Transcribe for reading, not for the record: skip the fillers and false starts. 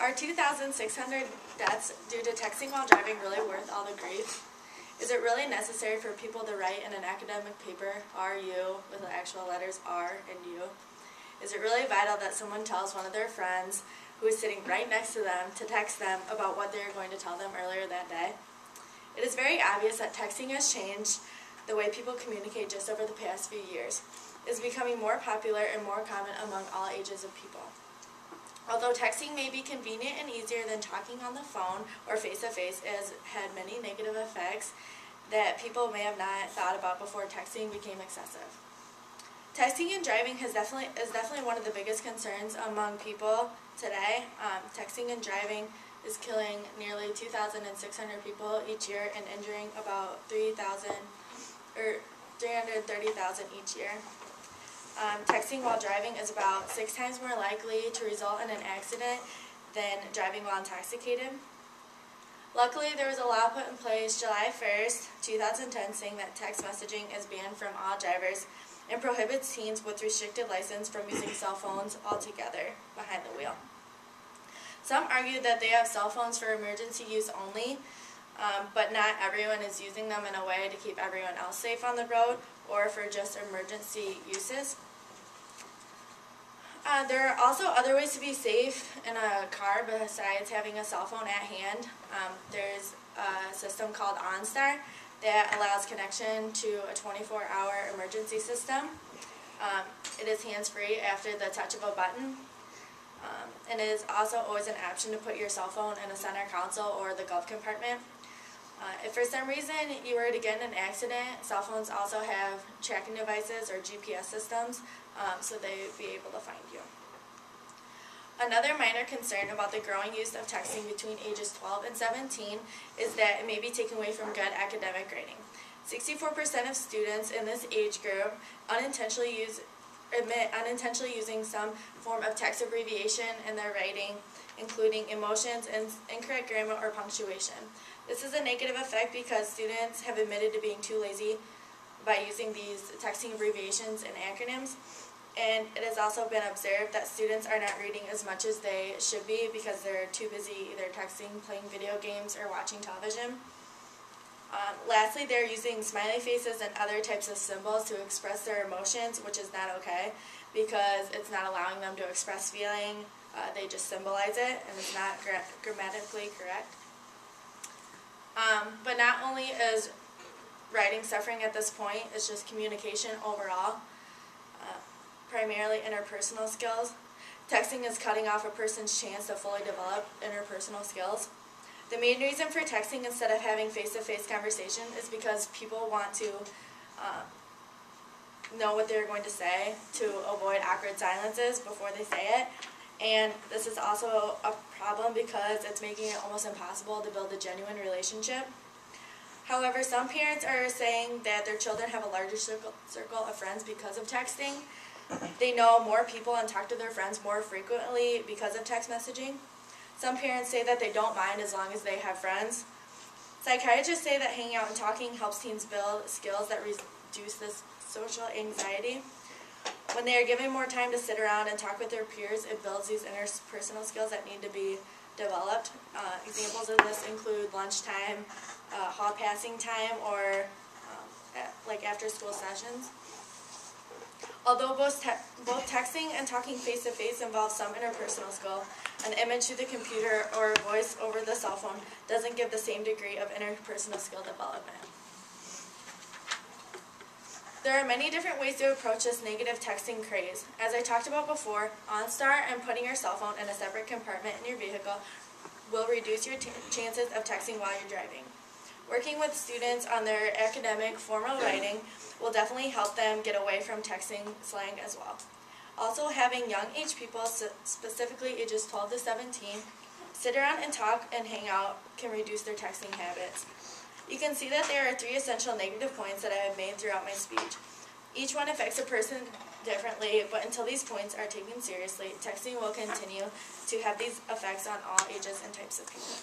Are 2,600 deaths due to texting while driving really worth all the grief? Is it really necessary for people to write in an academic paper, RU, with the actual letters R and U? Is it really vital that someone tells one of their friends who is sitting right next to them to text them about what they are going to tell them earlier that day? It is very obvious that texting has changed the way people communicate just over the past few years. It is becoming more popular and more common among all ages of people. Although texting may be convenient and easier than talking on the phone or face-to-face, it has had many negative effects that people may have not thought about before texting became excessive. Texting and driving is definitely one of the biggest concerns among people today. Texting and driving is killing nearly 2,600 people each year and injuring about 330,000 each year. Texting while driving is about 6 times more likely to result in an accident than driving while intoxicated. Luckily, there was a law put in place July 1st, 2010, saying that text messaging is banned from all drivers and prohibits teens with restricted license from using cell phones altogether behind the wheel. Some argue that they have cell phones for emergency use only, but not everyone is using them in a way to keep everyone else safe on the road or for just emergency uses. There are also other ways to be safe in a car besides having a cell phone at hand. There's a system called OnStar that allows connection to a 24-hour emergency system. It is hands-free after the touch of a button. And it is also always an option to put your cell phone in a center console or the glove compartment. If for some reason you were to get in an accident, cell phones also have tracking devices or GPS systems, so they would be able to find you. Another minor concern about the growing use of texting between ages 12 and 17 is that it may be taken away from good academic grading. 64% of students in this age group admit unintentionally using some form of text abbreviation in their writing, including emotions, incorrect grammar, or punctuation. This is a negative effect because students have admitted to being too lazy by using these texting abbreviations and acronyms, and it has also been observed that students are not reading as much as they should be because they're too busy either texting, playing video games, or watching television. Lastly, they're using smiley faces and other types of symbols to express their emotions, which is not okay because it's not allowing them to express feeling. They just symbolize it, and it's not grammatically correct. But not only is writing suffering at this point, it's just communication overall, primarily interpersonal skills. Texting is cutting off a person's chance to fully develop interpersonal skills. The main reason for texting instead of having face-to-face conversation is because people want to know what they're going to say to avoid awkward silences before they say it. And this is also a problem because it's making it almost impossible to build a genuine relationship. However, some parents are saying that their children have a larger circle of friends because of texting. They know more people and talk to their friends more frequently because of text messaging. Some parents say that they don't mind as long as they have friends. Psychiatrists say that hanging out and talking helps teens build skills that reduce this social anxiety. When they are given more time to sit around and talk with their peers, it builds these interpersonal skills that need to be developed. Examples of this include lunchtime, hall passing time, or like after school sessions. Although both texting and talking face-to-face involve some interpersonal skill, an image through the computer or a voice over the cell phone doesn't give the same degree of interpersonal skill development. There are many different ways to approach this negative texting craze. As I talked about before, OnStar and putting your cell phone in a separate compartment in your vehicle will reduce your chances of texting while you're driving. Working with students on their academic formal writing will definitely help them get away from texting slang as well. Also, having young age people, specifically ages 12 to 17, sit around and talk and hang out can reduce their texting habits. You can see that there are 3 essential negative points that I have made throughout my speech. Each one affects a person differently, but until these points are taken seriously, texting will continue to have these effects on all ages and types of people.